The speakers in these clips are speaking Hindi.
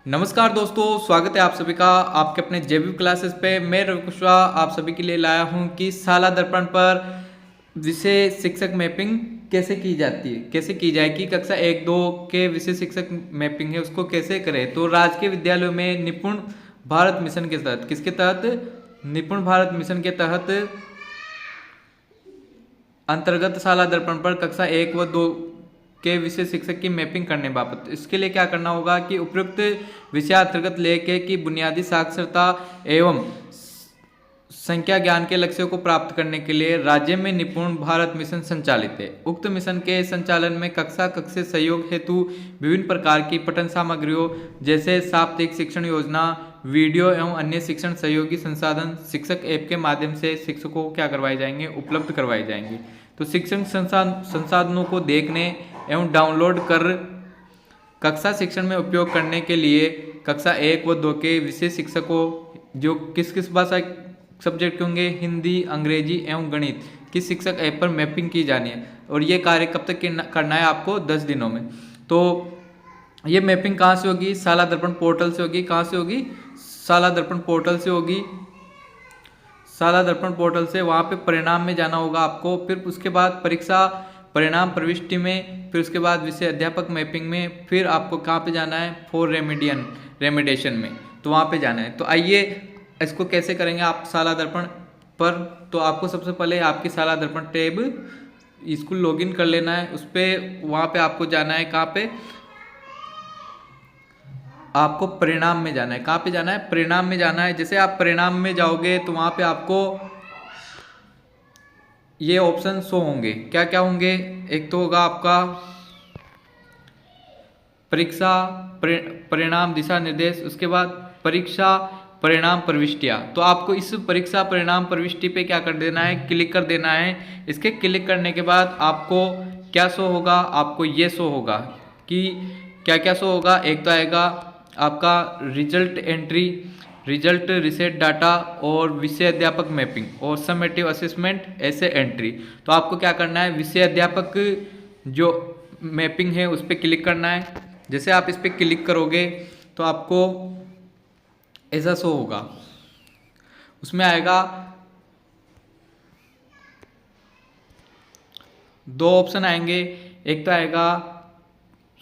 नमस्कार दोस्तों, स्वागत है आप सभी का आपके अपने जेबी क्लासेस पे। मैं रवि कुशवाहा आप सभी के लिए लाया हूं कि साला दर्पण पर विषय शिक्षक मैपिंग कैसे की जाती है, कैसे की जाएगी। कक्षा 1-2 के विषय शिक्षक मैपिंग है उसको कैसे करें। तो राजकीय विद्यालयों में निपुण भारत मिशन के तहत, किसके तहत, निपुण भारत मिशन के तहत अंतर्गत साला दर्पण पर कक्षा 1 व 2 के विषय शिक्षक की मैपिंग करने बाबत इसके लिए क्या करना होगा कि उपयुक्त विषय अंतर्गत लेके कि बुनियादी साक्षरता एवं संख्या ज्ञान के लक्ष्यों को प्राप्त करने के लिए राज्य में निपुण भारत मिशन संचालित है। उक्त मिशन के संचालन में कक्षा कक्षीय सहयोग हेतु विभिन्न प्रकार की पठन सामग्रियों जैसे साप्ताहिक शिक्षण योजना, वीडियो एवं अन्य शिक्षण सहयोगी संसाधन शिक्षक ऐप के माध्यम से शिक्षकों को क्या करवाए जाएंगे, उपलब्ध करवाए जाएंगे। तो शिक्षण संसाधनों को देखने एवं डाउनलोड कर कक्षा शिक्षण में उपयोग करने के लिए कक्षा 1 व 2 के विषय शिक्षकों जो किस किस भाषा सब्जेक्ट के होंगे, हिंदी, अंग्रेजी एवं गणित की शिक्षक ऐप पर मैपिंग की जानी है। और ये कार्य कब तक करना है आपको, 10 दिनों में। तो ये मैपिंग कहाँ से होगी, साला दर्पण पोर्टल से होगी। कहाँ से होगी, साला दर्पण पोर्टल से होगी। साला दर्पण पोर्टल से वहाँ पे परिणाम में जाना होगा आपको, फिर उसके बाद परीक्षा परिणाम प्रविष्टि में, फिर उसके बाद विषय अध्यापक मैपिंग में, फिर आपको कहाँ पे जाना है, फॉर रेमिडेशन में, तो वहाँ पे जाना है। तो आइए इसको कैसे करेंगे आप साला दर्पण पर। तो आपको सबसे पहले आपकी साला दर्पण टैब इसको लॉगिन कर लेना है। उस पर वहाँ पे आपको जाना है, कहाँ पे, आपको परिणाम में जाना है। कहाँ पे जाना है, परिणाम में जाना है। जैसे आप परिणाम में जाओगे तो वहाँ पे आपको ये ऑप्शन शो होंगे। क्या क्या होंगे, एक तो होगा आपका परीक्षा परिणाम दिशा निर्देश, उसके बाद परीक्षा परिणाम प्रविष्टियाँ। तो आपको इस परीक्षा परिणाम प्रविष्टि पे क्या कर देना है, क्लिक कर देना है। इसके क्लिक करने के बाद आपको क्या शो होगा, आपको ये शो होगा कि क्या क्या शो होगा। एक तो आएगा आपका result entry, result reset data और विषय अध्यापक मैपिंग और समेटिव असेसमेंट ऐसे एंट्री। तो आपको क्या करना है, विषय अध्यापक जो मैपिंग है उस पर क्लिक करना है। जैसे आप इस पर क्लिक करोगे तो आपको ऐसा शो होगा, उसमें आएगा 2 ऑप्शन आएंगे। एक तो आएगा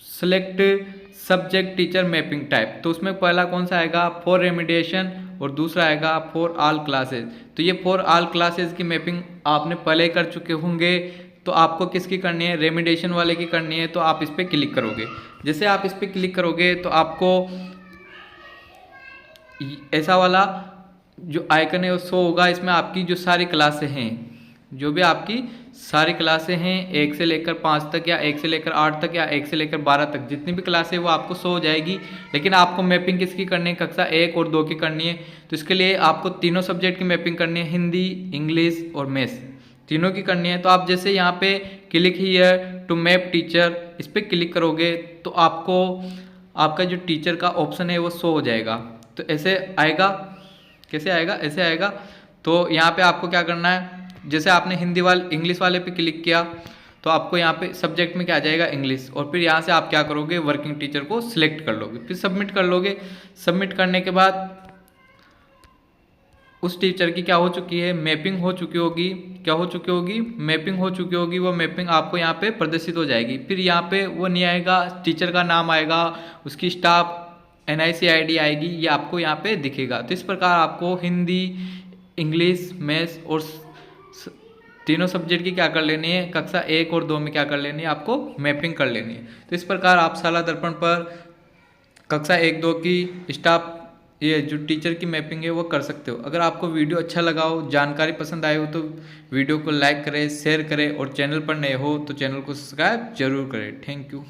select subject teacher mapping type, तो उसमें पहला कौन सा आएगा, फॉर रेमिडिएशन, और दूसरा आएगा फॉर ऑल क्लासेस। तो ये फॉर ऑल क्लासेस की मैपिंग आपने पहले कर चुके होंगे, तो आपको किसकी करनी है, रेमिडिएशन वाले की करनी है। तो आप इस पर क्लिक करोगे। जैसे आप इस पर क्लिक करोगे तो आपको ऐसा वाला जो आइकन है वो शो होगा। इसमें आपकी जो सारी क्लासें हैं, जो भी आपकी सारी क्लासें हैं 1 से लेकर 5 तक या 1 से लेकर 8 तक या 1 से लेकर 12 तक जितनी भी क्लासें वो आपको शो हो जाएगी। लेकिन आपको मैपिंग किसकी करनी है, कक्षा 1 और 2 की करनी है। तो इसके लिए आपको तीनों सब्जेक्ट की मैपिंग करनी है, हिंदी, इंग्लिश और मैथ्स, तीनों की करनी है। तो आप जैसे यहाँ पे click here to map teacher, इस पर क्लिक करोगे तो आपको आपका जो टीचर का ऑप्शन है वो शो हो जाएगा। तो ऐसे आएगा, कैसे आएगा, ऐसे आएगा। तो यहाँ पे आपको क्या करना है, जैसे आपने इंग्लिश वाले पे क्लिक किया तो आपको यहाँ पे सब्जेक्ट में क्या आ जाएगा, इंग्लिश। और फिर यहाँ से आप क्या करोगे, वर्किंग टीचर को सिलेक्ट कर लोगे, फिर सबमिट कर लोगे। सबमिट करने के बाद उस टीचर की क्या हो चुकी है, मैपिंग हो चुकी होगी। क्या हो चुकी होगी, मैपिंग हो चुकी होगी। वो मैपिंग आपको यहाँ पे प्रदर्शित हो जाएगी। फिर यहाँ पे वो नहीं आएगा, टीचर का नाम आएगा, उसकी स्टाफ NIC ID आएगी, ये आपको यहाँ पे दिखेगा। तो इस प्रकार आपको हिंदी, इंग्लिश, मैथ्स और तीनों सब्जेक्ट की क्या कर लेनी है, कक्षा 1 और 2 में क्या कर लेनी है, आपको मैपिंग कर लेनी है। तो इस प्रकार आप साला दर्पण पर कक्षा 1-2 की स्टाफ ये जो टीचर की मैपिंग है वो कर सकते हो। अगर आपको वीडियो अच्छा लगा हो, जानकारी पसंद आई हो तो वीडियो को लाइक करें, शेयर करें और चैनल पर नए हो तो चैनल को सब्सक्राइब जरूर करें। Thank you.